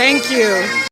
Thank you.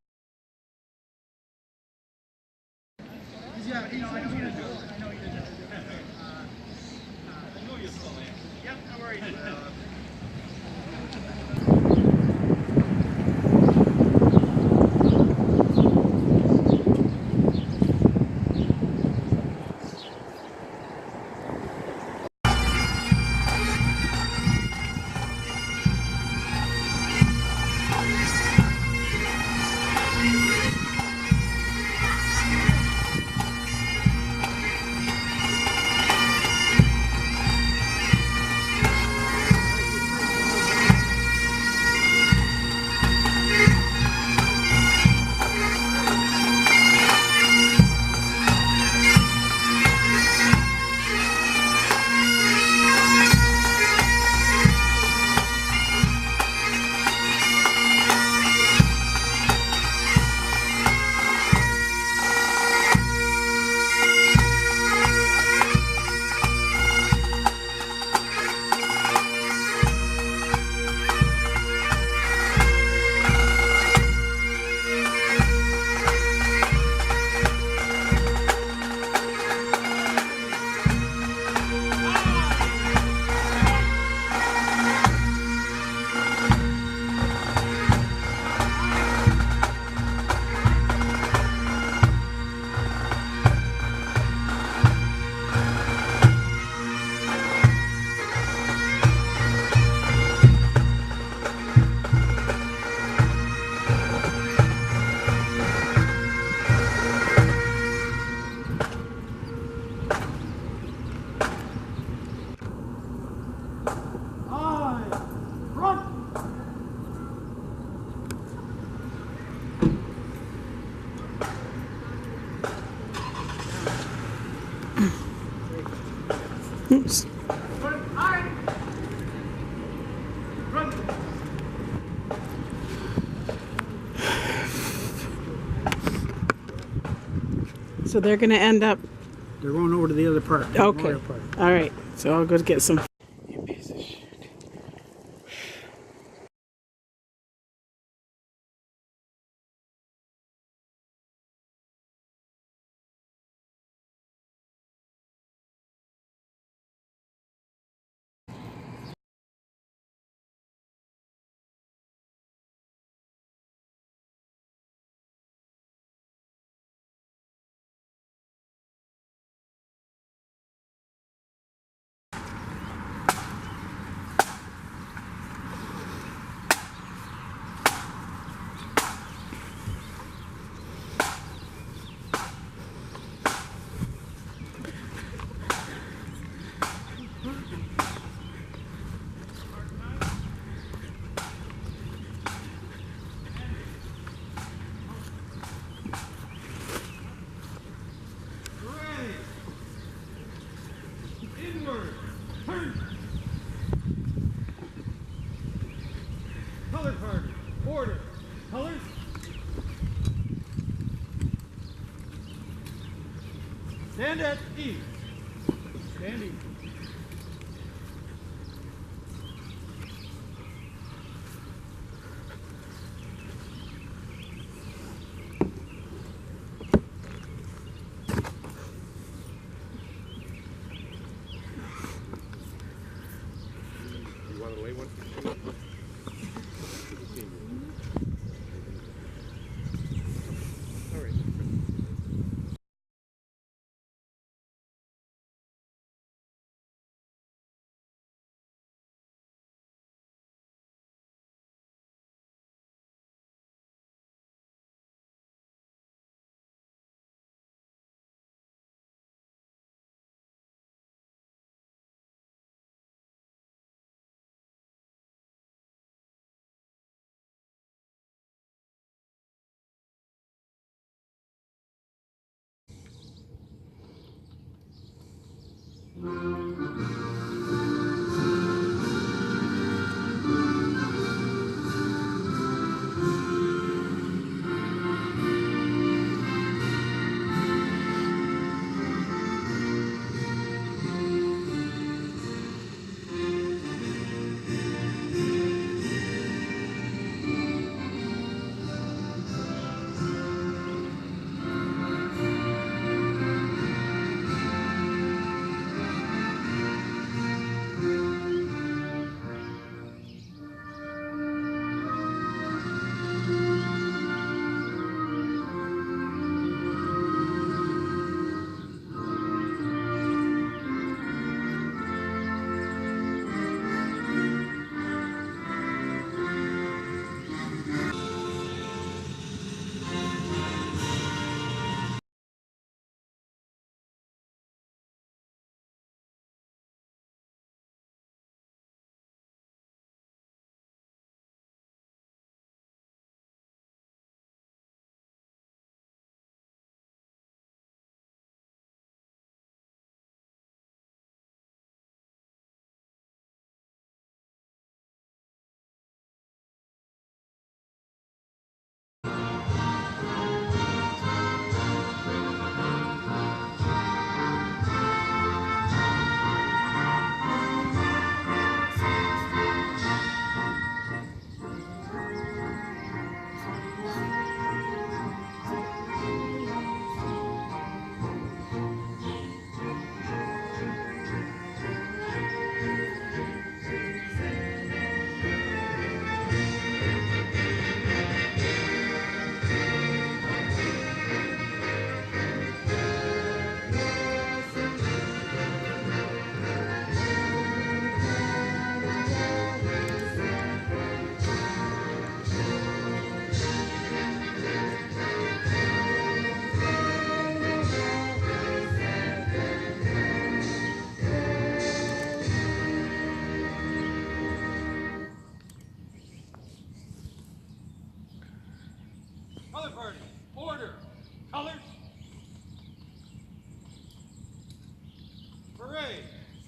Oops. So they're going to end up... They're going over to the other park. Okay. All right. So I'll go get some... You piece of shit. Color card. Order. Colors. Stand at E. Stand E. You want to lay one?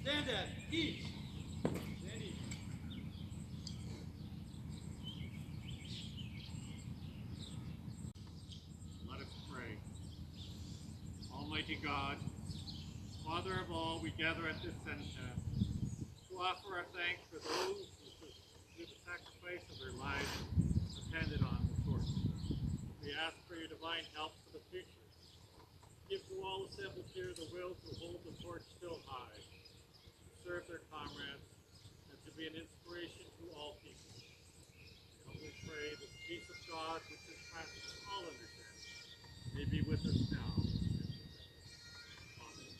Stand at each. Stand each. Let us pray. Almighty God, Father of all, we gather at this cenotaph to offer our thanks for those who, through the sacrifice of their lives, have handed on the torch. We ask for your divine help for the future. Give to all assembled here the will to hold the torch still high, to serve their comrades, and to be an inspiration to all people. We humbly pray that the peace of God, which surpasses all understanding, may be with us now. Amen.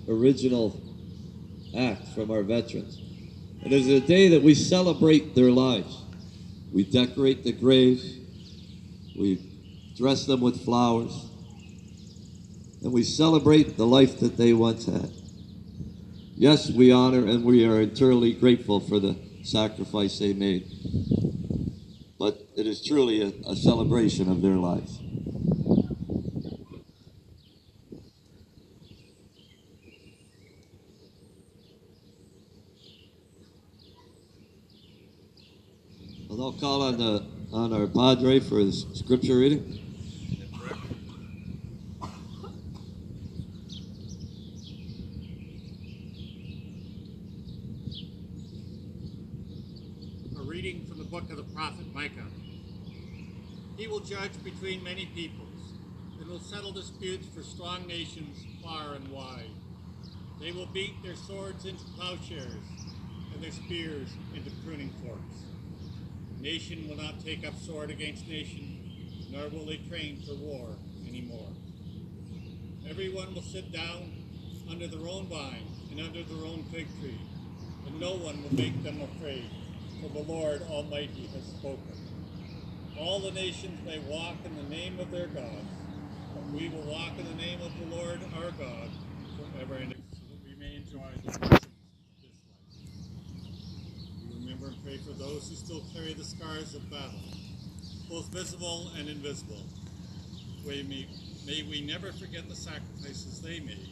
Original act from our veterans. It is a day that we celebrate their lives. We decorate the graves, we dress them with flowers, and we celebrate the life that they once had. Yes, we honor and we are eternally grateful for the sacrifice they made, but it is truly a celebration of their lives. Well, I'll call on our padre for the scripture reading. A reading from the book of the prophet Micah. He will judge between many peoples and will settle disputes for strong nations far and wide. They will beat their swords into plowshares and their spears into pruning forks. Nation will not take up sword against nation, nor will they train for war anymore. Everyone will sit down under their own vine and under their own fig tree, and no one will make them afraid, for the Lord Almighty has spoken. All the nations may walk in the name of their gods, but we will walk in the name of the Lord our God forever and ever, so that we may enjoy the blessings of this life. We remember and pray for those who still carry the scars of battle, both visible and invisible. May we never forget the sacrifices they made,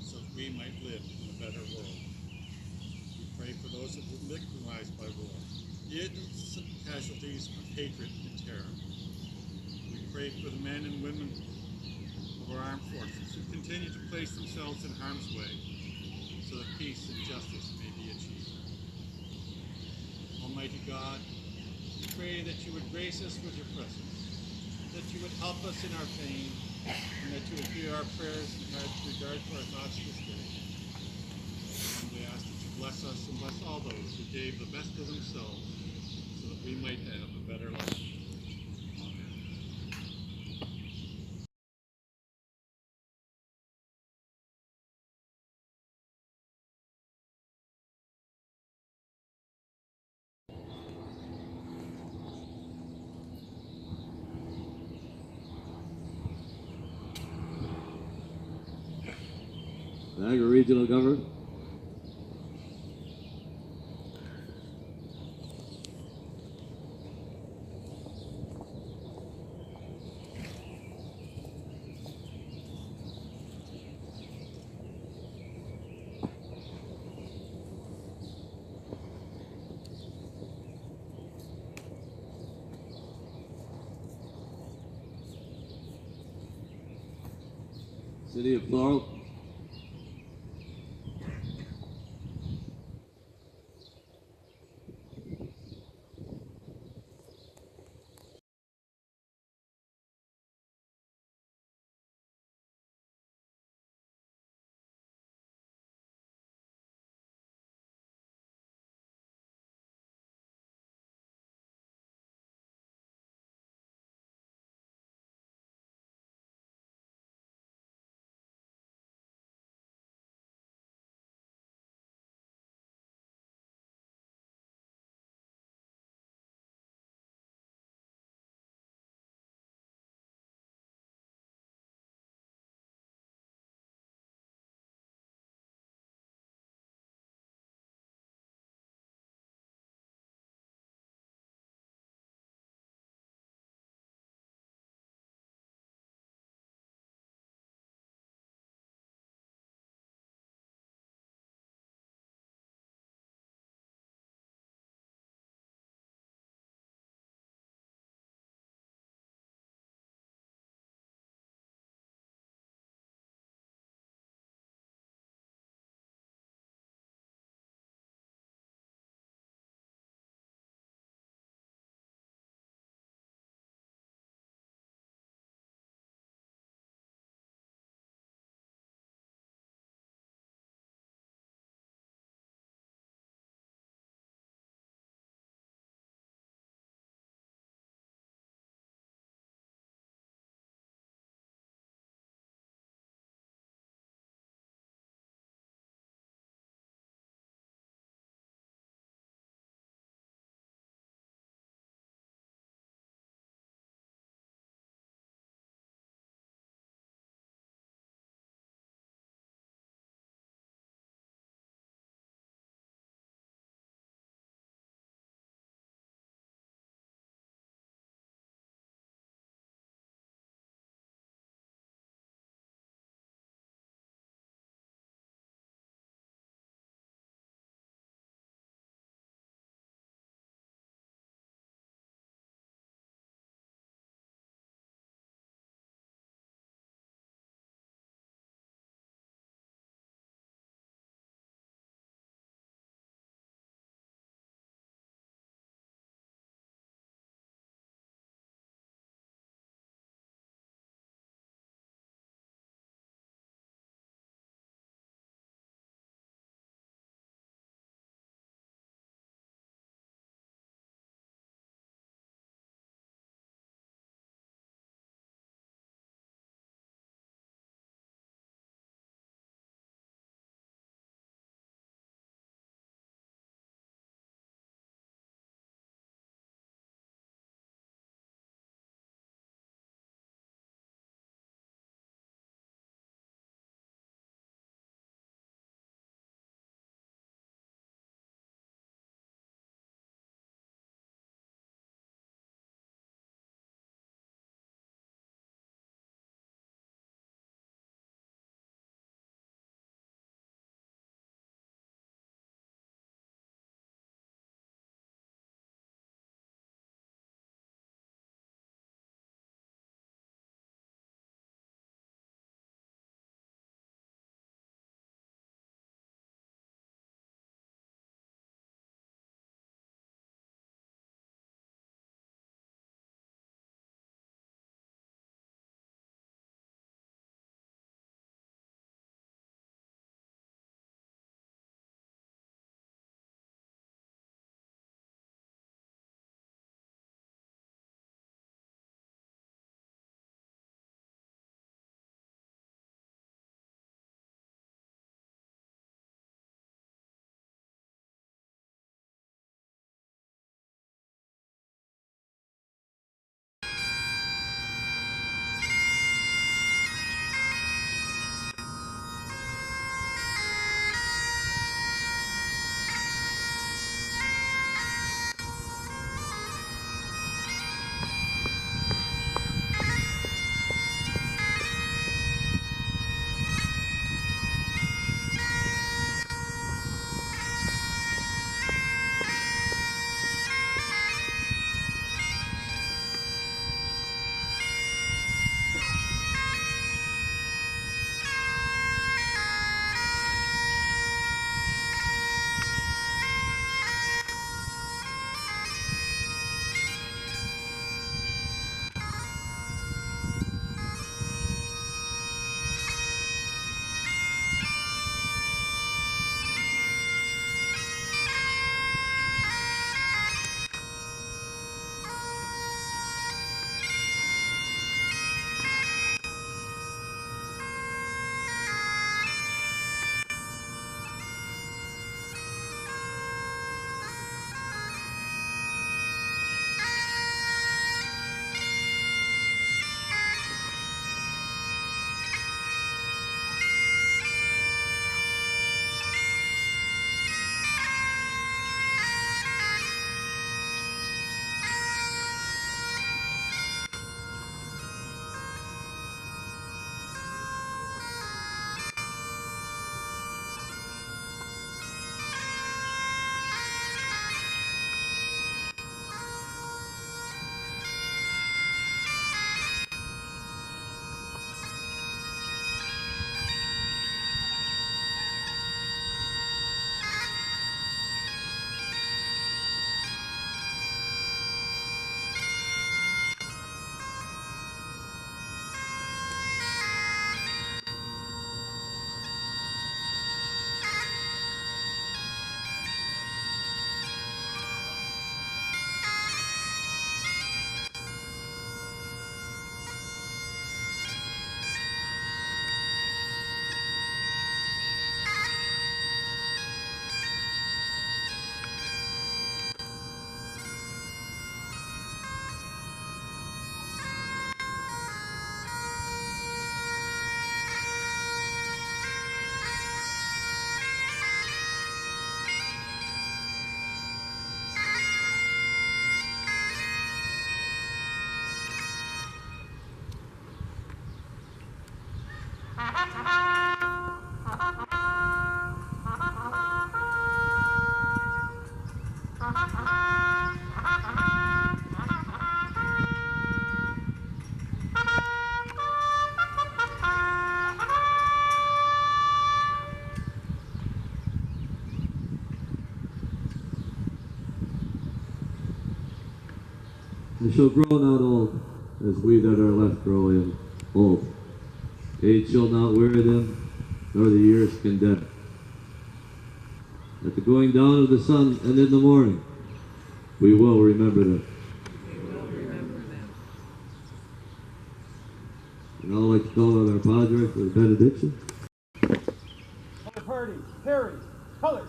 so that we might live in a better world. We pray for those who have been victimized by war, the innocent casualties of hatred and terror. We pray for the men and women of our armed forces who continue to place themselves in harm's way, so that peace and justice may be achieved. Almighty God, we pray that you would grace us with your presence, that you would help us in our pain, and that you would hear our prayers in regard to our thoughts this day. And we ask that you bless us and bless all those who gave the best of themselves so that we might have a better life. Amen. Niagara Regional Government. City of Laurel. They shall grow not old, as we that are left grow old. Age shall not weary them, nor the years condemn. At the going down of the sun and in the morning, we will remember them. And I'd like to call on our Padre for the benediction. Color party, Harry, color.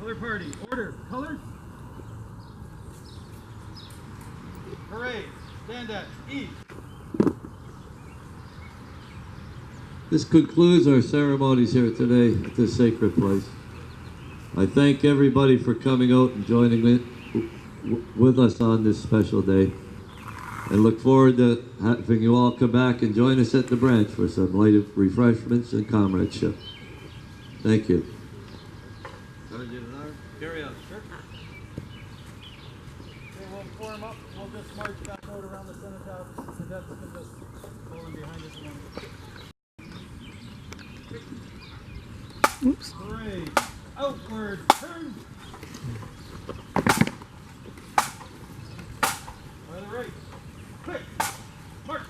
Color party, order, colors. Parade, stand at east. This concludes our ceremonies here today at this sacred place. I thank everybody for coming out and joining with us on this special day. And look forward to having you all come back and join us at the branch for some light refreshments and comradeship. Thank you. Carry on. Sure. Okay, we'll form up. We'll just march back out around the cenotaph. The cadets can just pull in behind us again. Oops. Parade, outward, turn. By the right, quick, march.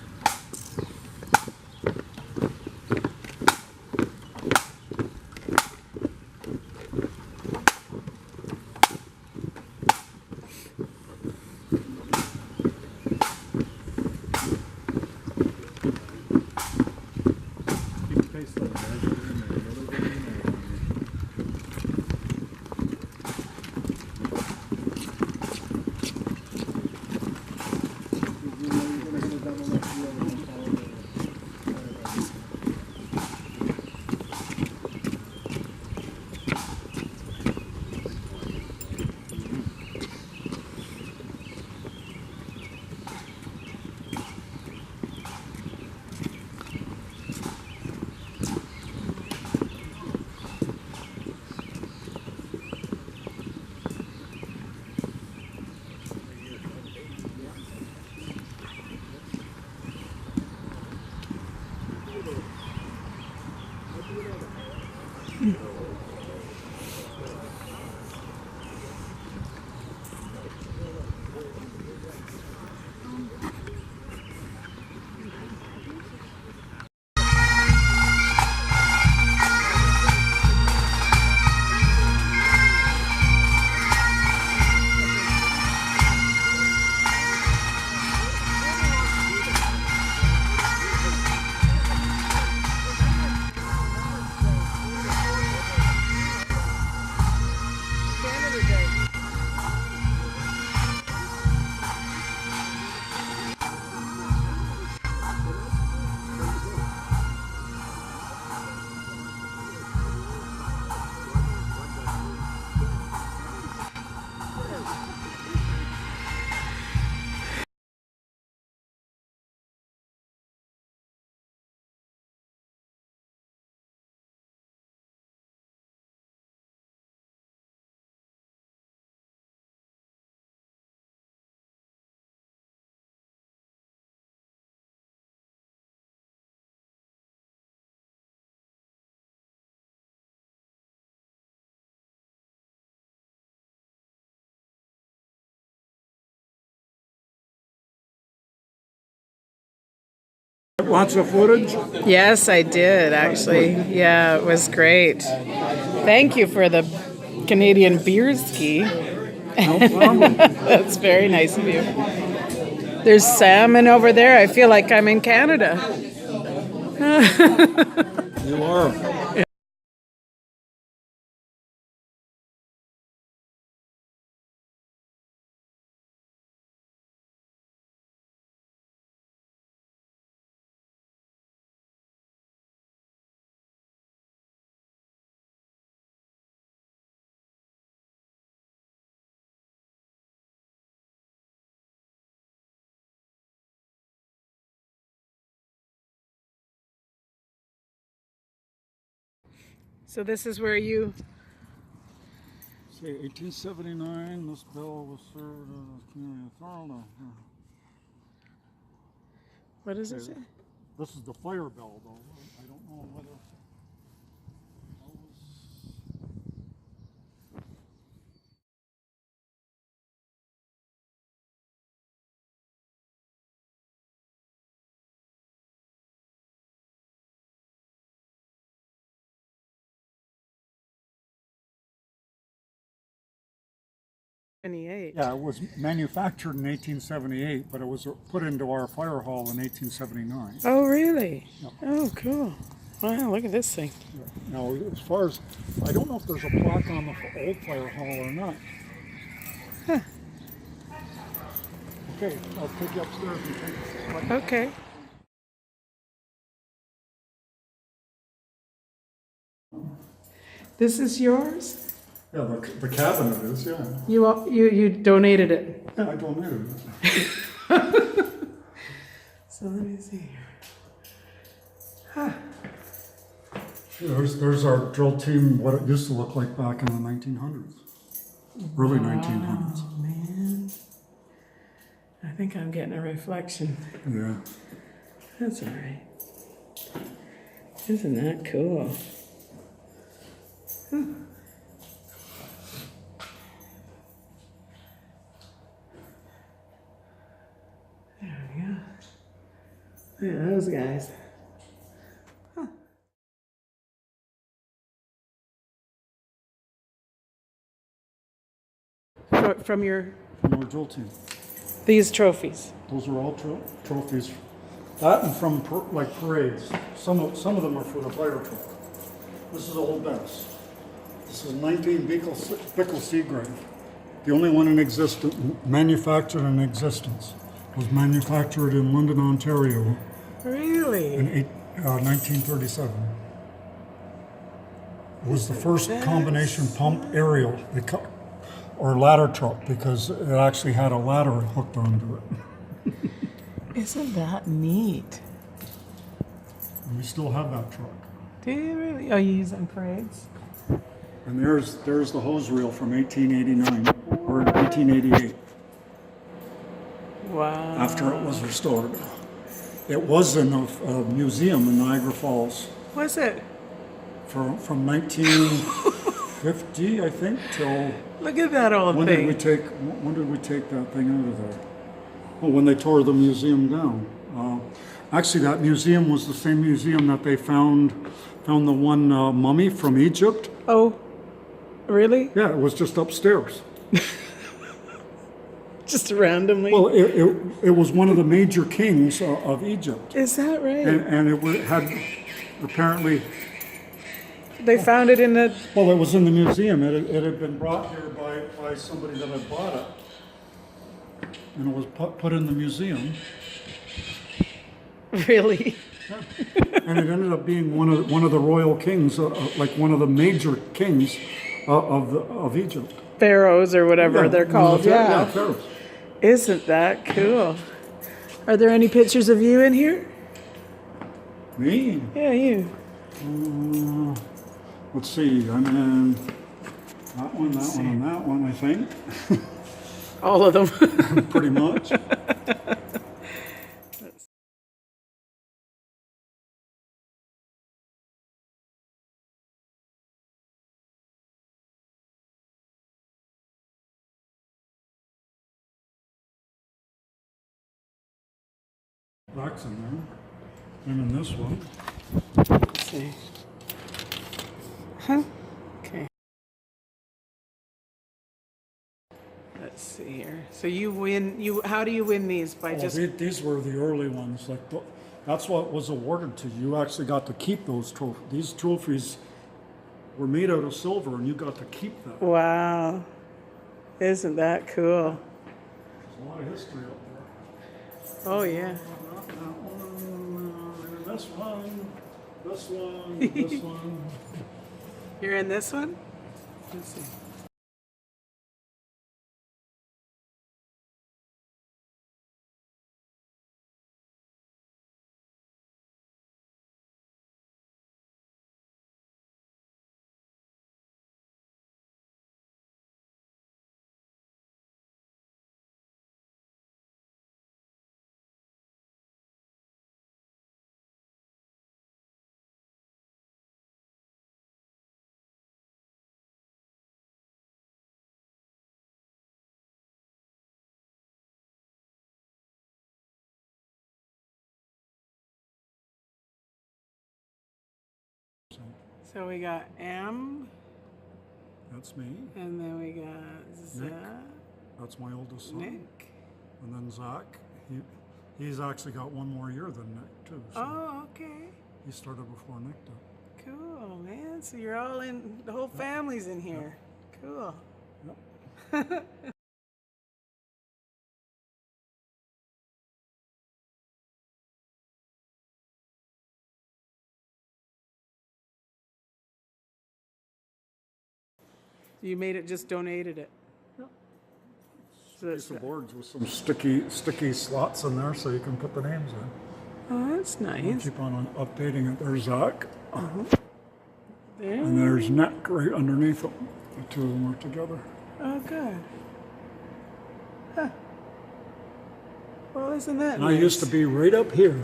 Lots of footage. Yes, I did, actually. Yeah, it was great. Thank you for the Canadian beer ski. No problem. That's very nice of you. There's salmon over there. I feel like I'm in Canada. You are. So this is where you... See, 1879, this bell was served as community authority. What does it say? This is the fire bell, though. I don't know whether... Yeah, it was manufactured in 1878, but it was put into our fire hall in 1879. Oh, really? Yeah. Oh, cool. Wow, look at this thing. Now, as far as, I don't know if there's a plaque on the old fire hall or not. Huh. Okay, I'll take you upstairs and take you. Okay. This is yours? Yeah, the cabinet is, yeah. You donated it. Yeah, I donated it. So let me see here. Huh. There's our drill team, what it used to look like back in the 1900s. Early 1900s. Oh, man. I think I'm getting a reflection. Yeah. That's all right. Isn't that cool? Huh. There we go. Look at those guys. Huh. From your... From our drill team. These trophies. Those are all trophies. That and from like parades. Some of them are for the fire truck. This is Old Bennis. This is 19 Bickle Seagrave. The only one in existence, manufactured in existence. Was manufactured in London, Ontario. Really? In 1937. It was the first combination pump aerial or ladder truck because it actually had a ladder hooked onto it. Isn't that neat? And we still have that truck. Do you really? Oh, you use it in parades? And there's the hose reel from 1889 or 1888. Wow. After it was restored. It was in a museum in Niagara Falls Was it? from 1950, I think, till... Look at that old When thing. did we take that thing out of there? Well, when they tore the museum down. Actually, that museum was the same museum that they found the one mummy from Egypt. Oh, really? Yeah, it was just upstairs. Just randomly? Well, it was one of the major kings of Egypt. Is that right? And it had apparently... They found it in the... Well, it was in the museum. It had been brought here by somebody that had bought it. And it was put in the museum. Really? And it ended up being one of the royal kings, like one of the major kings of Egypt. Pharaohs or whatever they're called. Yeah. Pharaohs. Isn't that cool? Are there any pictures of you in here? Me? Yeah, you. Let's see. I'm in that one, and that one, I think. All of them. Pretty much. Rocks in there. And in this one, Let's see. Huh? Okay. Let's see here. So you win. How do you win these? By just. these were the early ones. That's what was awarded to you. You actually got to keep those trophies. These trophies were made out of silver, and you got to keep them. Wow. Isn't that cool? There's a lot of history up there. Oh yeah. This one, this one, this one. You're in this one? Let's see. So we got M, That's me. and then we got Z, Nick. That's my oldest son. Nick. And then Zach. He's actually got one more year than Nick too. So Oh, okay. he started before Nick did. Cool, man. So you're all in, the whole family's in here. Cool. Yep. You made it, just donated it. Yep. So that's, Piece of boards with some sticky slots in there so you can put the names in. oh, that's nice. Keep on updating it. There's Zach. There. And there's Nick right underneath them. The two of them are together. Oh, good. Huh. Well, isn't that And nice? I used to be right up here.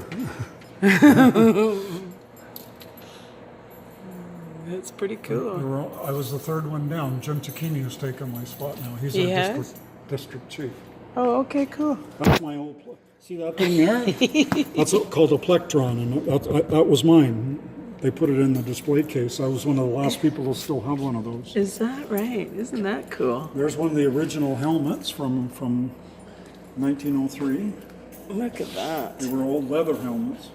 It's pretty cool. I was the third one down. Jim Cicchini has taken my spot now. He's He our has? district chief. Oh, okay, cool. That's my old. See that thing there? That's called a plectron, and that was mine. They put it in the display case. I was one of the last people to still have one of those. Is that right? Isn't that cool? There's one of the original helmets from 1903. Look at that. They were old leather helmets.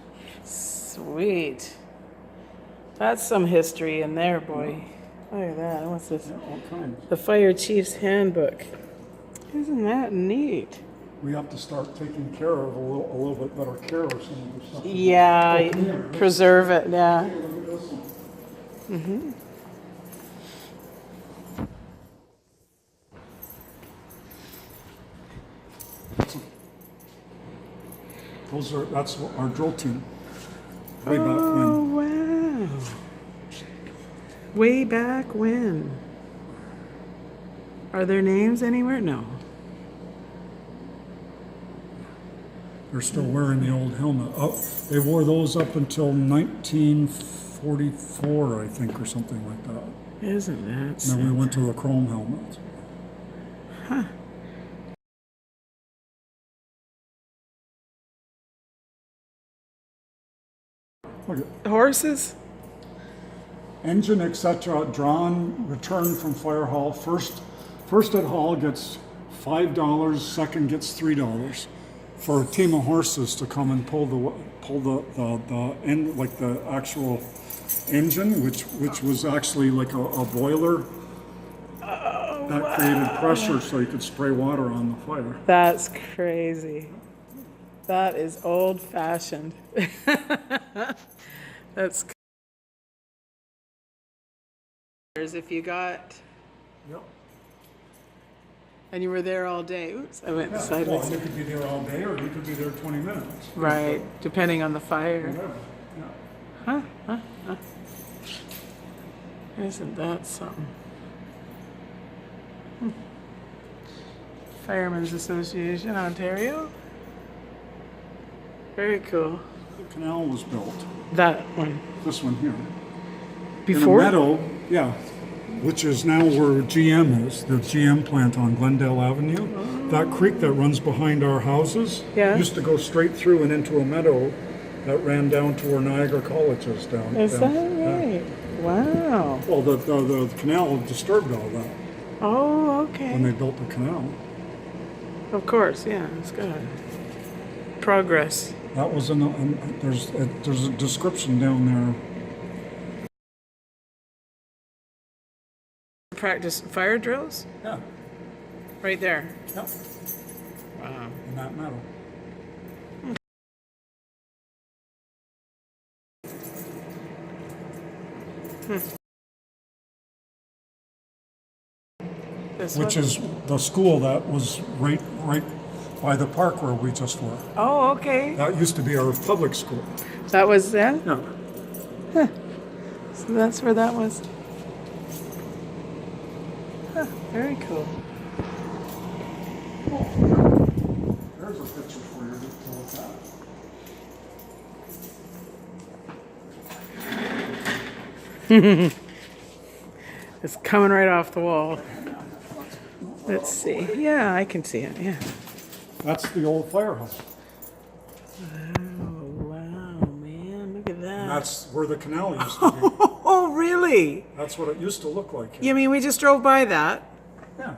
Sweet. That's some history in there, boy. Look at that. What's this? Yeah, all kinds. The Fire Chief's Handbook. Isn't that neat? We have to start taking care of a little bit better care of some of the stuff. Yeah, come here. preserve it, yeah. Look at this one. That's our drill team. Way back Oh, when. wow. Way back when? Are there names anywhere? No. They're still wearing the old helmet. Oh, they wore those up until 1944, I think, or something like that. Isn't that And then we something? went to the chrome helmets. Look at Horses? engine, etc. Drawn, returned from fire hall. First at hall gets $5. Second gets $3 for a team of horses to come and pull the end, like the actual engine, which was actually like a boiler that created pressure so you could spray water on the fire. That's crazy. That is old fashioned. That's if you got, Yep. and you were there all day. Oops, I went Well, sideways. you could be there all day, or you could be there 20 minutes. Right, depending on the fire. Whatever. Yeah. Isn't that something? Firemen's Association, Ontario. Very cool. The canal was built. That one. This one here. Before? In a meadow, yeah, which is now where GM is, the GM plant on Glendale Avenue. That creek that runs behind our houses Yeah. used to go straight through and into a meadow that ran down to where Niagara College is down. Is down, that yeah. right? Wow. Well, the canal disturbed all that Oh, when they okay. built the canal. Of course, yeah, it's good. Progress. That was there's a description down there. Practice fire drills? Yeah, Right there. yeah, Wow. in that metal. This Which one? is the school that was right by the park where we just were. Oh, okay. That used to be our public school. That was that? Yeah. So that's where that was. Huh, very cool. There's a picture for you to look at. It's coming right off the wall. Let's see. Yeah, I can see it. Yeah. That's the old firehouse. Oh, wow, man. Look at And that. that's where the canal used to be. Oh, really? That's what it used to look like. You mean we just drove by that? Yeah.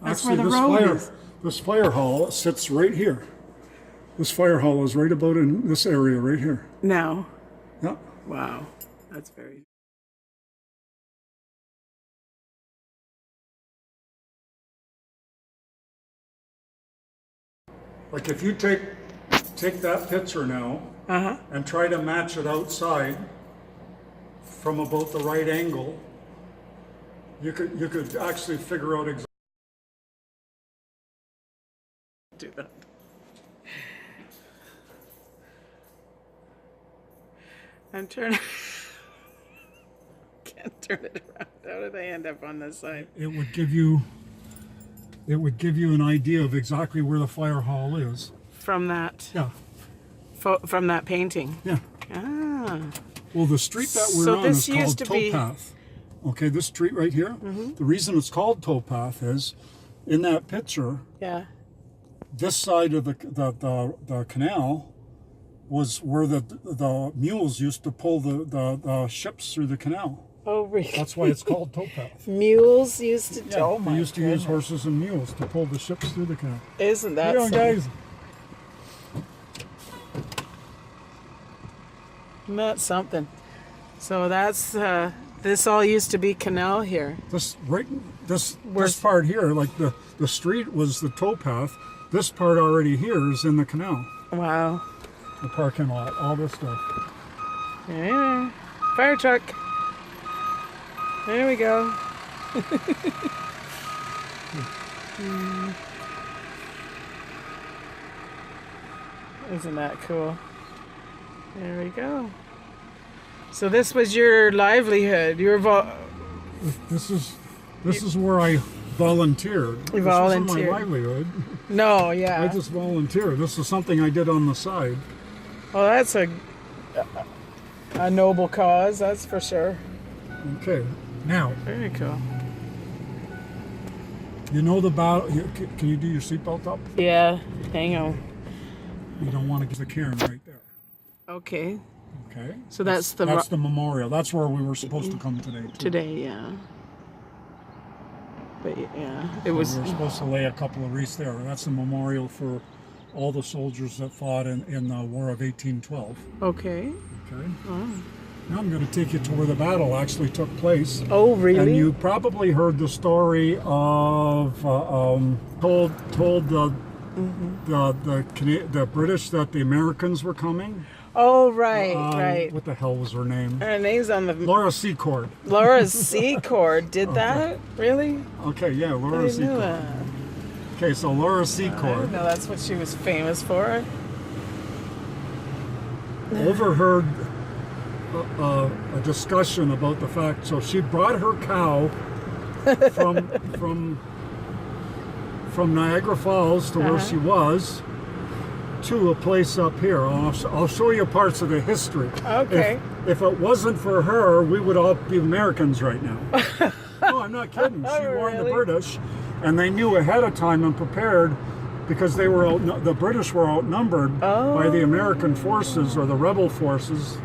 That's Actually, where the road is. This fire hall sits right here. This fire hall is right about in this area right here. No. Yeah. Wow. That's very. Like if you take that picture now Uh-huh. and try to match it outside from about the right angle, you could actually figure out exactly. Do that. I'm turning. Can't turn it around. How did I end up on this side? It would give you an idea of exactly where the fire hall is. From that. Yeah. From that painting. Yeah. Ah. Well, the street that we're So on this is used called to be- Towpath. Okay, this street right here. The reason it's called Towpath is, in that picture, Yeah. this side of the canal was where the mules used to pull the ships through the canal. Oh, really? That's why it's called Towpath. Mules used to. Yeah, Oh they my used to use goodness. horses and mules to pull the ships through the canal. Isn't that How you doing, something? guys? Isn't that something? So that's this all used to be canal here. This Where's- part here, like the street was the towpath. This part already here is in the canal. Wow. The parking lot, all this stuff. Yeah. Fire truck. There we go. Isn't that cool? There we go. So this was your livelihood. You were This is where I volunteered. You This volunteered. wasn't my livelihood. no, I yeah. just volunteered. This is something I did on the side. Well, that's a noble cause, that's for sure. Okay, now Very cool. you know the battle. Can you do your seatbelt up? Yeah. Hang on. You don't want to get the cairn right there. Okay. Okay. So that's the That's the memorial. That's where we were supposed to come today. Too. today, yeah. But yeah, it was. We were supposed to lay a couple of wreaths there. That's the memorial for all the soldiers that fought in the War of 1812. Okay. Okay. Now I'm going to take you to where the battle actually took place. Oh, really? And you probably heard the story of told the British that the Americans were coming. Oh, right, right. What the hell was her name? Her name's on the. Laura Secord. Laura Secord did that? Really? Okay, yeah, I Laura didn't know Secord. that. Okay, so Laura I Secord didn't know that's what she was famous for. overheard a discussion about the fact. So she brought her cow from Niagara Falls to where she was to a place up here. I'll show you parts of the history. Okay. If it wasn't for her, we would all be Americans right now. No, I'm not kidding. She warned the Really? British, and they knew ahead of time and prepared because they were the British were outnumbered by the American forces or the rebel forces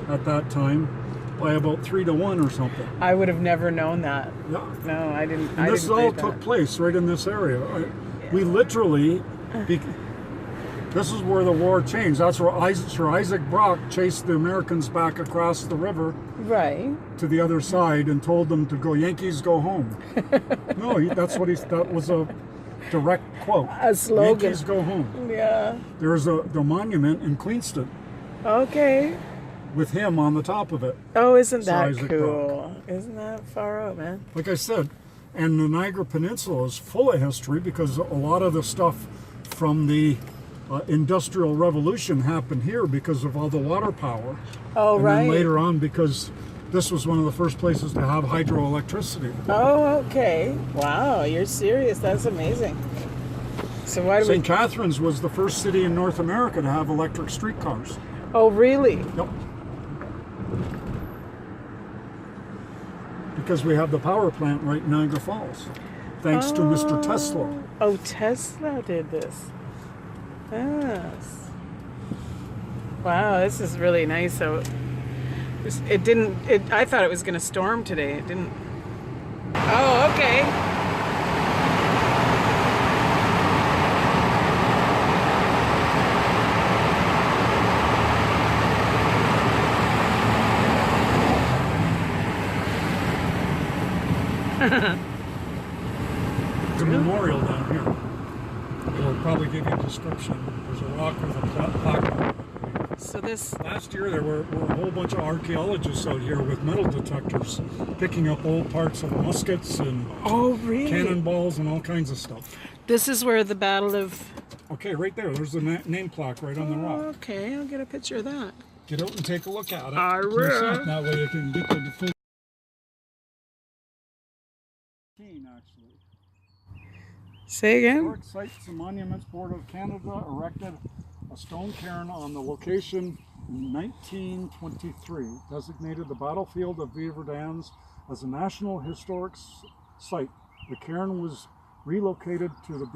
at that time by about 3 to 1 or something. I would have never known that. Yeah. No, I didn't. And I this didn't all read took that. place right in this area. We literally, this is where the war changed. That's where Sir Isaac Brock chased the Americans back across the river Right. to the other side and told them to go, Yankees, go home. No, that was a direct quote. A slogan. Yankees, go home. Yeah. There's the monument in Queenston Okay. with him on the top of it. Oh, isn't Sir that Isaac cool? Isn't that far out, man? Like I said, and the Niagara Peninsula is full of history because a lot of the stuff from the Industrial Revolution happened here because of all the water power. Oh, and right. then later on, because this was one of the first places to have hydroelectricity. Oh, okay. Wow, you're serious. That's amazing. So why do we... St. Catharines was the first city in North America to have electric streetcars. Oh, really? Yep. Because we have the power plant right in Niagara Falls, thanks to Mr. Tesla. Oh, Tesla did this. Yes. Wow, this is really nice. So it didn't. I thought it was going to storm today. It didn't. Oh, okay. There's a memorial down here. We'll probably give you a description. There's a rock with a plaque. So this. Last year there were a whole bunch of archaeologists out here with metal detectors picking up old parts of muskets and Oh, really? cannonballs and all kinds of stuff. This is where the Battle of. Okay, right there. There's the name plaque right on the rock. Okay, I'll get a picture of that. Get out and take a look at it. I will. That way you can get the full. Actually. Say again. Historic Sites and Monuments Board of Canada erected a stone cairn on the location in 1923, designated the battlefield of Beaver Dams as a National Historic Site. The cairn was relocated to the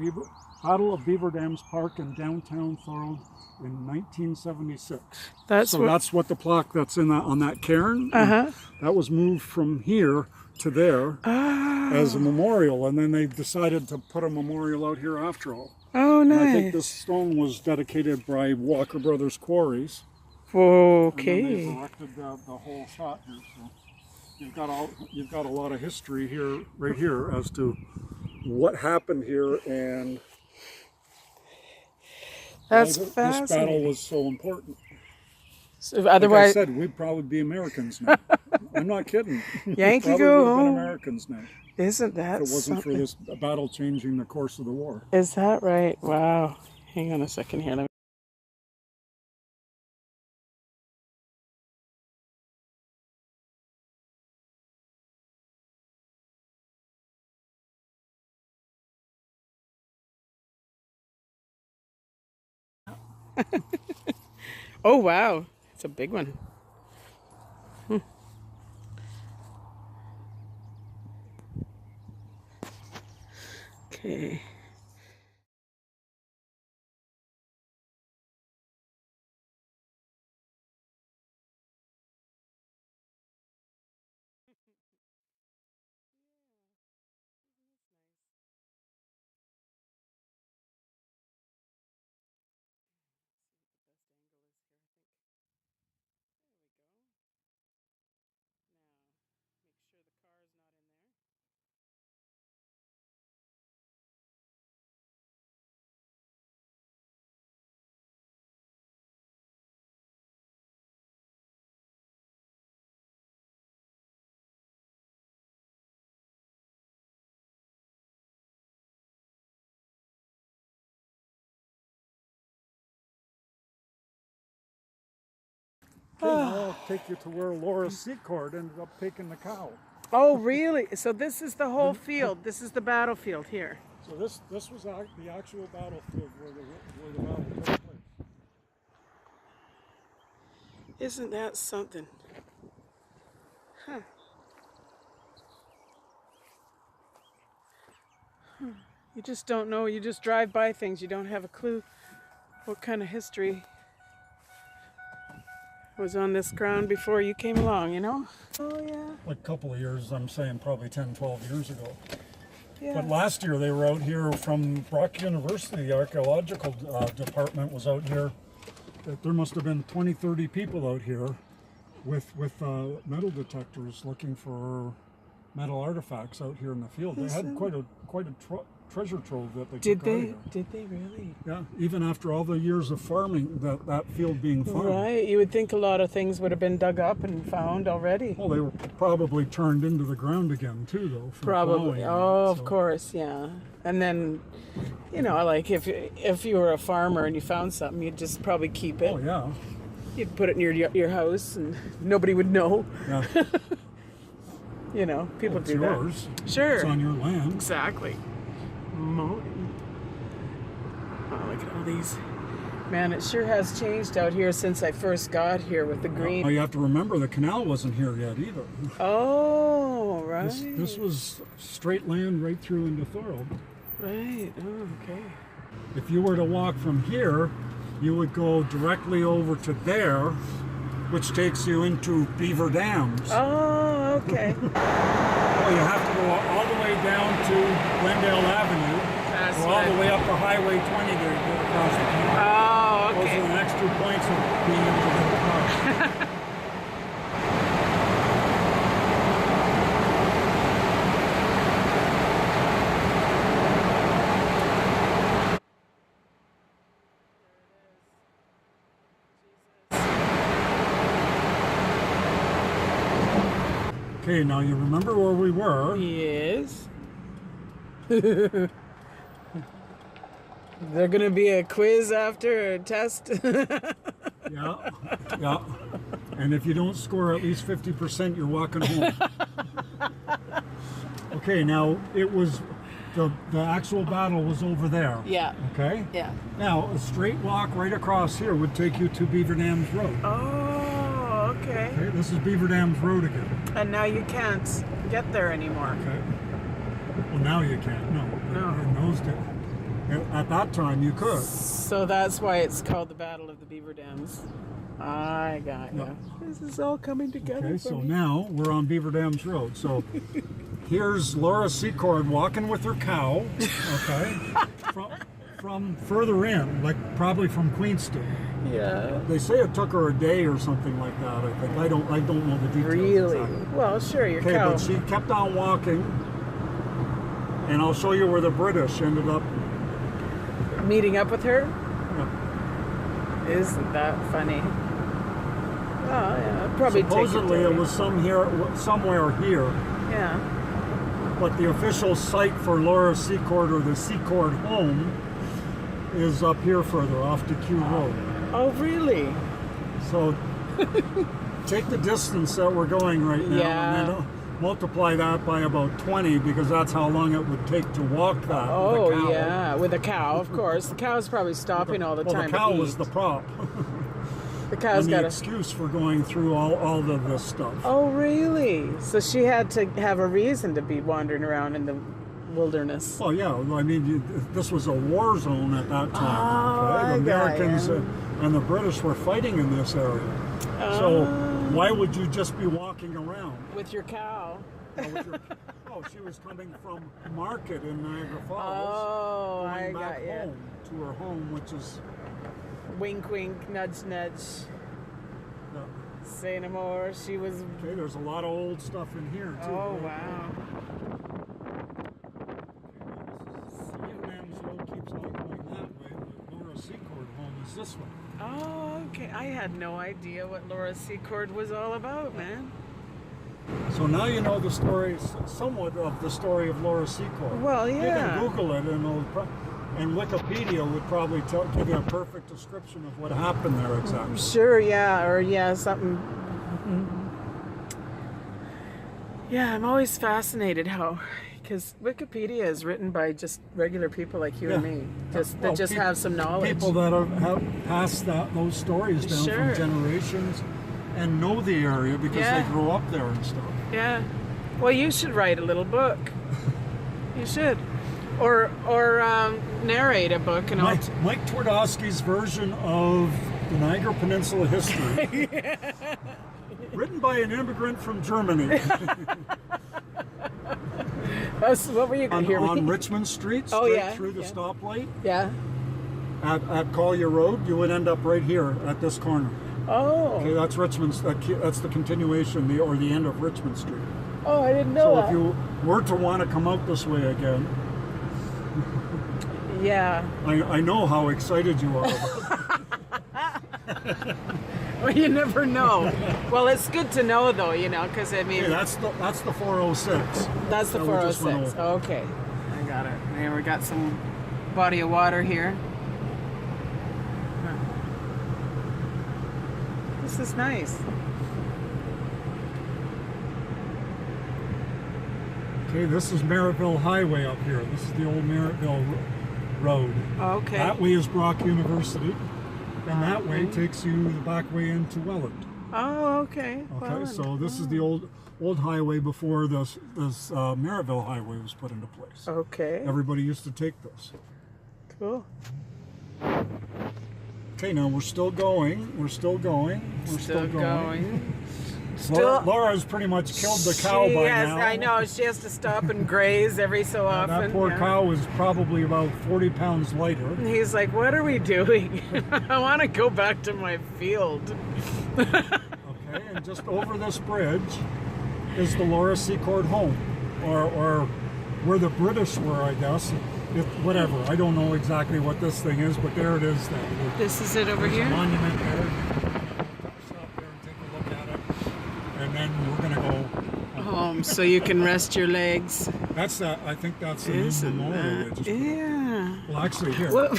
Battle of Beaver Dams Park in downtown Thorold in 1976. That's what the plaque that's on that cairn. Uh-huh. That was moved from here to there as a memorial, and then they decided to put a memorial out here after all. Oh, And nice. I think this stone was dedicated by Walker Brothers Quarries. Okay. And then they've erected the whole shot here. So you've got a lot of history here, right here, as to what happened here and That's why this fascinating. battle was so important. So Like I otherwise, said, we'd probably be Americans now. I'm not kidding. Yankee Probably go would have been home. Americans now Isn't that if it wasn't for something? this battle changing the course of the war. Is that right? Wow. Hang on a second here. Oh, wow. It's a big one. Okay. Okay, now I'll take you to where Laura Secord ended up taking the cow. Oh, really? So this is the whole field. This is the battlefield here. So this was the actual battlefield where the battle took place. Isn't that something? Huh. You just don't know. You just drive by things. You don't have a clue what kind of history was on this ground before you came along, you know? Oh, yeah. Like a couple of years, I'm saying probably 10, 12 years ago. Yeah. But last year they were out here from Brock University. The archaeological department was out here. There must have been 20, 30 people out here with metal detectors looking for metal artifacts out here in the field. They had quite a treasure trove that they took out of here. Did they really? Yeah, even after all the years of farming, that field being farmed. Right, you would think a lot of things would have been dug up and found already. Well, they were probably turned into the ground again too, though. from Probably. plowing, Oh, so- of course, yeah. And then, you know, like if you were a farmer and you found something, you'd just probably keep it. Oh yeah, You'd put it in your house and nobody would know. yeah. You know, people It's do yours. that. Sure. It's on your land. Exactly. Mountain. Oh, look at all these. Man, it sure has changed out here since I first got here with the Oh, green. you have to remember the canal wasn't here yet either. Oh, right. This was straight land right through into Thorold. Right. Oh, okay. If you were to walk from here, you would go directly over to there, which takes you into Beaver Dams. Oh, okay. Well, you have to go all the way down to Glendale Avenue, That's or all right. the way up to Highway 20 there to go across the canal. Oh, Those okay. are the next 2 points of being able to get across. Okay, now you remember where we were. Yes. There gonna be a quiz after a test. Yeah, yeah. And if you don't score at least 50%, you're walking home. Okay, now it was the actual battle was over there. Yeah. Okay. Yeah. Now a straight walk right across here would take you to Beaver Dams Road. Oh, okay. Okay, this is Beaver Dams Road again. And now you can't get there anymore. Okay. Well, now you can't. No. No. In those days, at that time you could. So that's why it's called the Battle of the Beaver Dams. I got you. Yeah. This is all coming together. Okay, for so me. now we're on Beaver Dams Road. So here's Laura Secord walking with her cow, okay, from further in, like probably from Queenston. Yeah. They say it took her a day or something like that. I think I don't know the details. Really? Exactly. Well, sure, your Okay, cow. but she kept on walking, and I'll show you where the British ended up. Meeting up with her? Yeah. Isn't that funny? Oh, yeah. Probably Supposedly it was somewhere here. Yeah. But the official site for Laura Secord or the Secord home is up here further off to Q Road. Oh, really? So take the distance that we're going right now Yeah. and then multiply that by about 20 because that's how long it would take to walk that. Oh, with a cow. yeah. With a cow, of course. The cow's probably stopping all the Well, time. the cow to was eat. the prop The cow's and got the a. excuse for going through all of this stuff. Oh, really? So she had to have a reason to be wandering around in the wilderness. Well, yeah, I mean, this was a war zone at that time. Oh, okay? I The got Americans ya. and the British were fighting in this area. So why would you just be walking around? With your cow. Oh, she was coming from market in Niagara Falls. Oh, I going got back you. home to her home, which is Wink, wink, nudge, nudge. uh, Say no more. She was. okay. There's a lot of old stuff in here too. Oh, wow. Beaver Dams Road keeps on going that way, but Laura Secord home is this way. Oh, okay. I had no idea what Laura Secord was all about, man. So now you know the story, somewhat of the story of Laura Secord. Well, You yeah. can Google it, and Wikipedia would probably give you a perfect description of what happened there exactly. Sure, yeah, or yeah, something. Yeah, I'm always fascinated how, because Wikipedia is written by just regular people like you and Yeah. me, that Well, just peop- have some knowledge. People that have passed those stories down Sure. from generations and know the area because Yeah. they grew up there and stuff. Yeah. Well, you should write a little book. You should. or narrate a book, and Mike Twardowski's version of the Niagara Peninsula history, written by an immigrant from Germany. What were you going to hear? On Richmond Street, straight through the stoplight. Yeah. At Collier Road, you would end up right here at this corner. Oh. Okay, that's Richmond's. That's the continuation, or the end of Richmond Street. Oh, I didn't know So that. if you were to want to come out this way again, yeah. I know how excited you are. Well, you never know. Well, it's good to know, though, because I mean. Hey, that's the 406. That's the that we just went 406. over. Okay, I got it. There, we got some body of water here. Huh. This is nice. Okay, this is Merrittville Highway up here. This is the old Merrittville Road. Okay. That way is Brock University, and that way takes you the back way into Welland. Oh, okay. Okay, so this is the old highway before this Merrittville Highway was put into place. Okay. Everybody used to take this. Cool. Okay, now we're still going. We're still going. We're Still going. Laura's pretty much killed the cow by Yes, now. I know. She has to stop and graze every so often. That poor cow is probably about 40 pounds lighter. And he's like, "What are we doing? I want to go back to my field." Okay, and just over this bridge is the Laura Secord home, or where the British were, I guess. Whatever, I don't know exactly what this thing is, but there it is. Then. This is it over There's here? a monument there. Stop there and take a look at it, and then we're gonna go Home, so you can rest your legs. That's that. I think that's the new Isn't memorial. that? They just- Yeah. Well, actually, here. Well-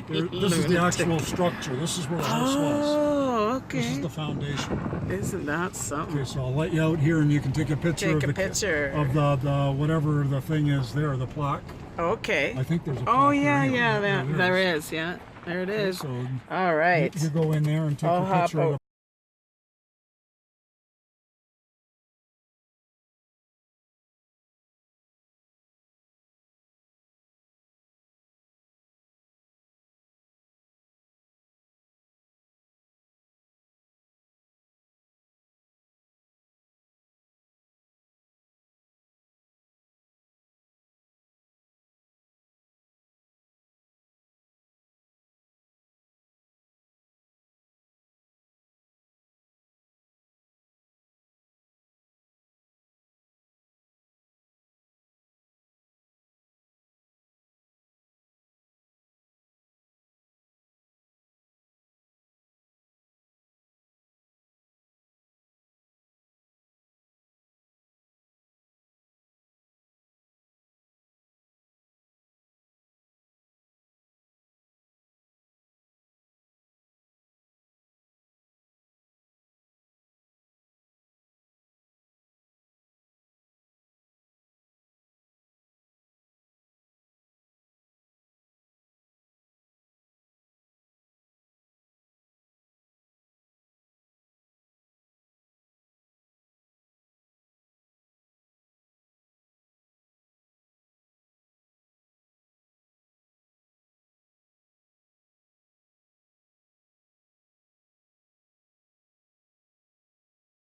This is the actual structure. This is where the house was. Oh, This is okay. the foundation. Isn't that Okay, something? so I'll let you out here, and you can take a picture Take of a the picture. of the whatever the thing is there, the plaque. Okay. I think there's a plaque. Oh, there yeah, anyway. yeah, there is. is, yeah. There it is. So All right. you go in there and take I'll a hop picture of out.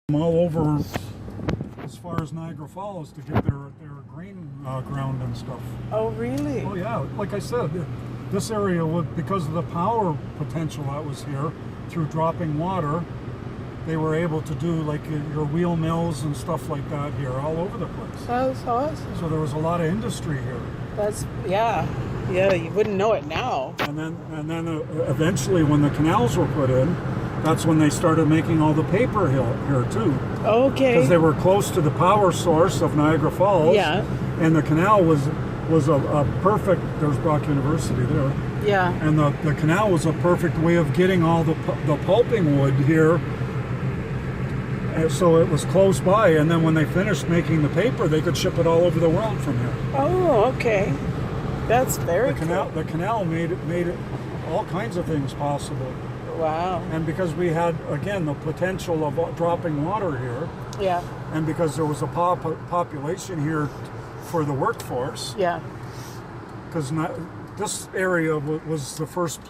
the all over as far as Niagara Falls to get their grain ground and stuff. Oh, really? Oh yeah, like I said, this area would, because of the power potential that was here through dropping water, they were able to do like your wheel mills and stuff like that here all over the place. That's awesome. So there was a lot of industry here. That's, yeah. Yeah, you wouldn't know it now. And then eventually when the canals were put in, that's when they started making all the paper here too. Okay. Because they were close to the power source of Niagara Falls. Yeah. And the canal was a perfect, there's Brock University there. Yeah. And the canal was a perfect way of getting all the pulping wood here. And so it was close by, and then when they finished making the paper, they could ship it all over the world from here. Oh, okay. That's very cool. The canal made it all kinds of things possible. Wow. And because we had, again, the potential of dropping water here, Yeah. and because there was a population here for the workforce, Yeah. because this area was the first,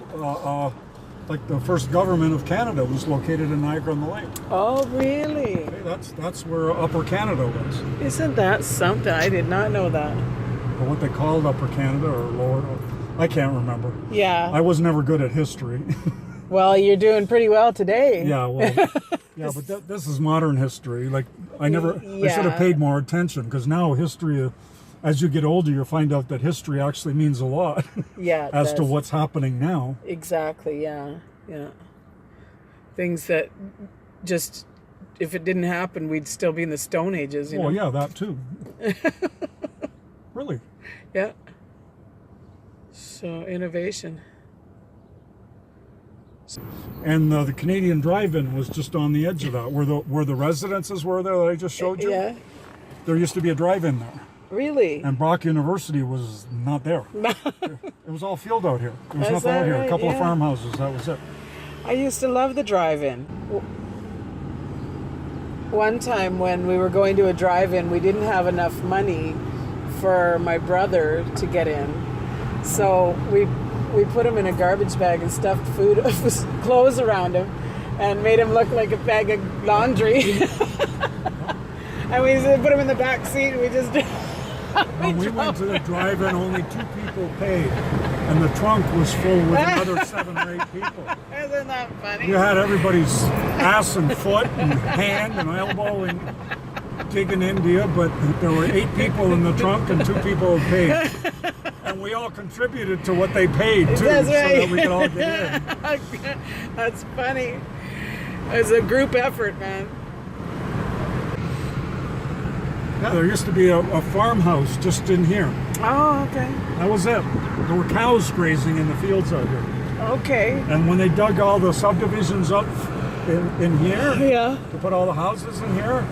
like the first government of Canada was located in Niagara-on-the-Lake. Oh, really? Okay, that's where Upper Canada was. Isn't that something? I did not know that. Or what they called Upper Canada or Lower, I can't remember. Yeah. I was never good at history. Well, you're doing pretty well today. Yeah, well, yeah, but this is modern history. Like, I should have Yeah. paid more attention, because now history, as you get older, you find out that history actually means a lot Yeah. it as to does. what's happening now. Exactly. Yeah. Yeah. Things that just, if it didn't happen, we'd still be in the Stone Ages. You know? Well, yeah, that too. Really? Yeah. So innovation. And the Canadian Drive-In was just on the edge of that, where the residences were there that I just showed you. Yeah. There used to be a drive-in there, Really? and Brock University was not there. It was all field out here. There was Is nothing that out here. right? A couple of Yeah. farmhouses. That was it. I used to love the drive-in. One time when we were going to a drive-in, we didn't have enough money for my brother to get in. So we put him in a garbage bag and stuffed food, clothes around him, and made him look like a bag of laundry. And we put him in the back seat, and we just... When we went to the drive-in, only 2 people paid, and the trunk was full with another 7 or 8 people. Isn't that funny? You had everybody's ass and foot and hand and elbow and digging into you, but there were 8 people in the trunk and 2 people paid. And we all contributed to what they paid, too, That's so right. that we could all get in. That's funny. It was a group effort, man. Yeah, there used to be a farmhouse just in here. Oh, okay. That was it. There were cows grazing in the fields out here. Okay. And when they dug all the subdivisions up in here, Yeah. to put all the houses in here,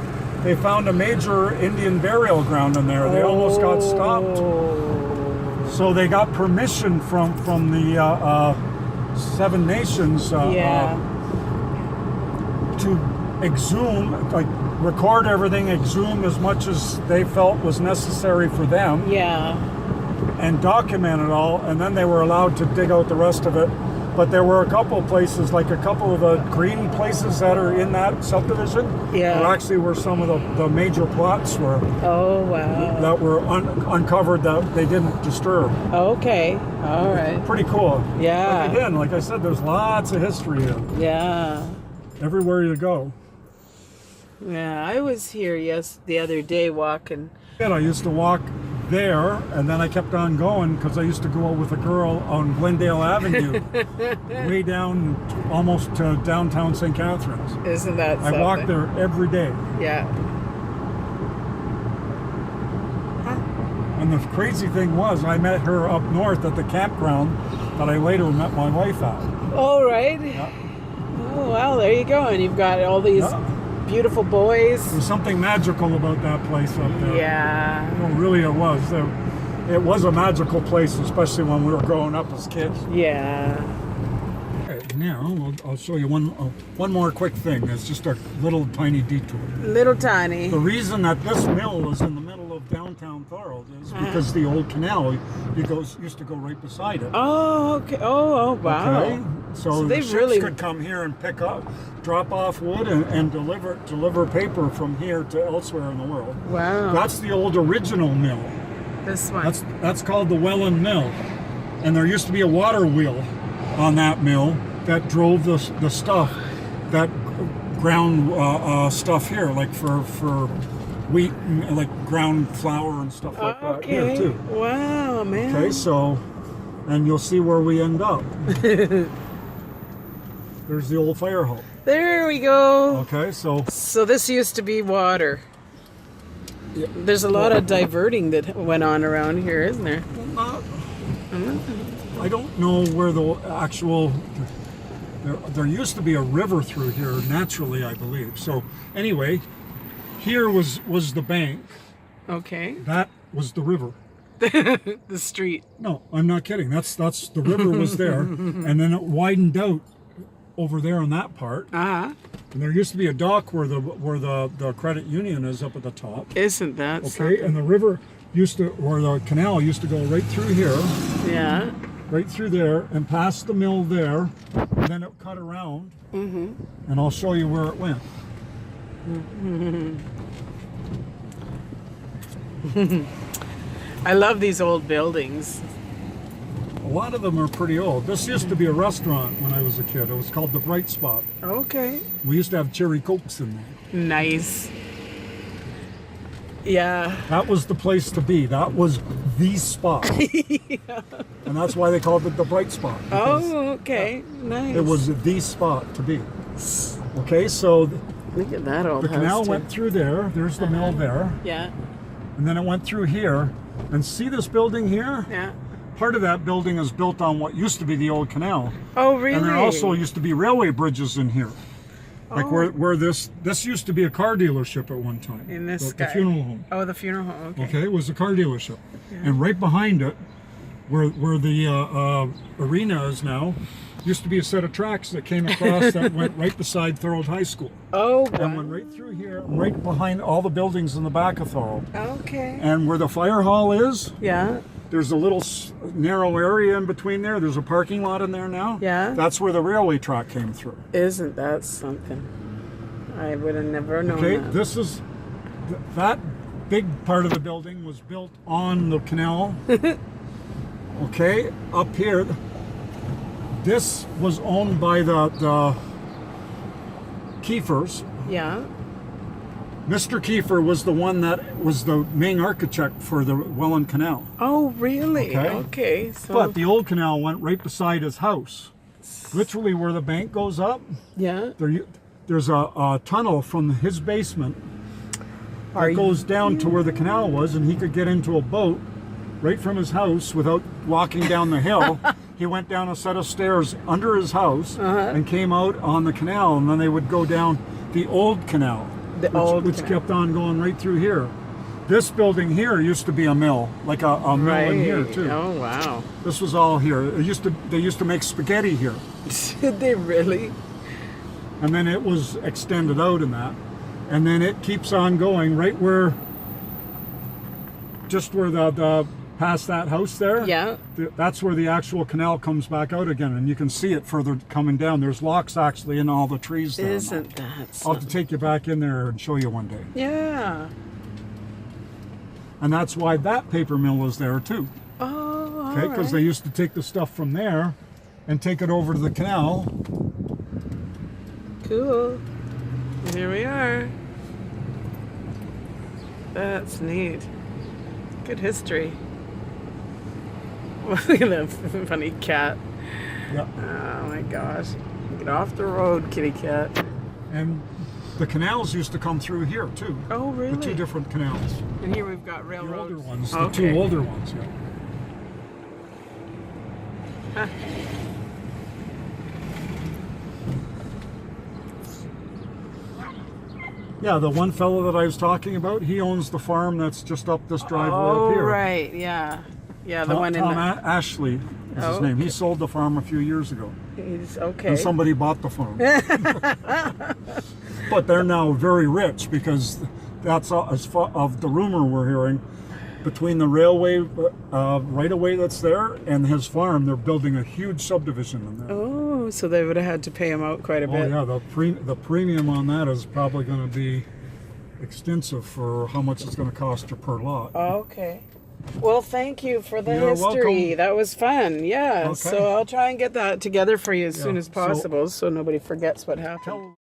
they found a major Indian burial ground in there. They almost got stopped. Oh. So they got permission from the 7 Nations Yeah. to exhume, like record everything, exhume as much as they felt was necessary for them, Yeah. and document it all, and then they were allowed to dig out the rest of it. But there were a couple of places, like a couple of the green places that are in that subdivision, Yeah. were actually where some of the major plots were Oh, wow. that were uncovered that they didn't disturb. Okay. All right. Pretty cool. Yeah. But again, like I said, there's lots of history here, Yeah. everywhere you go. Yeah. I was here the other day walking. And I used to walk there, and then I kept on going because I used to go out with a girl on Glendale Avenue, way down almost to downtown St. Catharines. Isn't that I something? walked there every day. Yeah. And the crazy thing was, I met her up north at the campground that I later met my wife at. All right. Yeah. Oh, well, there you go. And you've got all these Yeah. beautiful boys. There's something magical about that place up there. Yeah. Well, really it was. It was a magical place, especially when we were growing up as kids. Yeah. Okay, now I'll show you one more quick thing. It's just a little tiny detour. Little tiny. The reason that this mill is in the middle of downtown Thorold is because the old canal used to go right beside it. Oh, okay. Oh, wow. Okay? So the they've ships really- could come here and drop off wood and deliver paper from here to elsewhere in the world. Wow. That's the old original mill. This one. That's called the Welland Mill. And there used to be a water wheel on that mill that drove the stuff, that ground stuff here, like for wheat, and like ground flour and stuff like that here Okay. too. Wow, man. Okay, so, and you'll see where we end up. There's the old fire hall. There we go. Okay, so So this used to be water. There's a lot of diverting that went on around here, isn't there? I don't know where the actual. There used to be a river through here naturally, I believe. So anyway, here was the bank. Okay. That was the river. The street. No, I'm not kidding. That's the river was there, and then it widened out over there on that part. Uh-huh. And there used to be a dock where the credit union is up at the top. Isn't that Okay, something? and the river where the canal used to go right through here, Yeah. right through there, and past the mill there, and then it cut around, and I'll show you where it went. I love these old buildings. A lot of them are pretty old. This used to be a restaurant when I was a kid. It was called the Bright Spot. Okay. We used to have cherry cokes in there. Nice. Yeah. That was the place to be. That was the spot. And that's why they called it the Bright Spot. Oh, okay. Nice. It was the spot to be. Okay, so Look at that old the house. canal too. went through there. There's the mill there. Yeah. And then it went through here. And see this building here? Yeah. Part of that building is built on what used to be the old canal. Oh, really? And there also used to be railway bridges in here. Like where this used to be a car dealership at one time. In this the guy. funeral home. Oh, the funeral home. Okay. Okay, it was a car dealership. And right behind it, where the arena is now, used to be a set of tracks that came across that went right beside Thorold High School. Oh, And wow. went right through here, right behind all the buildings in the back of Thorold. Okay. And where the fire hall is, Yeah. there's a little narrow area in between there. There's a parking lot in there now. Yeah. That's where the railway track came through. Isn't that something? I would have never known Okay, that. this is, that big part of the building was built on the canal. Okay, up here, this was owned by the Kiefers. Yeah. Mr. Kiefer was the one that was the main architect for the Welland Canal. Oh, really? Okay. Okay. So. But the old canal went right beside his house. Literally where the bank goes up, Yeah. there's a tunnel from his basement Are that goes down to where the canal was, and he could get into a boat right from his house without walking down the hill. He went down a set of stairs under his house and came out on the canal, and then they would go down the old canal, which canal. kept on going right through here. This building here used to be a mill, like a mill in here too. Oh, wow. This was all here. They used to make spaghetti here, Did they really? and then it was extended out in that, and then it keeps on going right where, just where the past that house there. Yeah. That's where the actual canal comes back out again, and you can see it further coming down. There's locks actually in all the trees there. Isn't that I'll have to something? take you back in there and show you one day. Yeah. And that's why that paper mill is there too. Oh, Okay, because they used to take the stuff from there and take it over to the canal. Cool. And here we are. That's neat. Good history. Look at that funny cat. Yeah. Oh my gosh. Get off the road, kitty cat. And the canals used to come through here too. Oh, really? The two different canals. And here we've got The railroads. older ones, Okay. the two older ones, yeah. Huh. Yeah, the one fellow that I was talking about, he owns the farm that's just up this driveway Oh, up here. right. Yeah. Yeah, the one in Tom the... Ashley is his Oh, name. He okay. sold the farm a few years ago. He's okay. And somebody bought the farm. But they're now very rich because that's as far of the rumor we're hearing. Between the railway right-of-way that's there and his farm, they're building a huge subdivision in there. Oh, so they would have had to pay him out quite a Oh bit. yeah, the premium on that is probably going to be extensive for how much it's going to cost you per lot. Okay. Well, thank you for the You're history. welcome. That was fun. Yeah. Okay. So I'll try and get that together for you as soon Yeah, as so- possible so nobody forgets what happened. Tell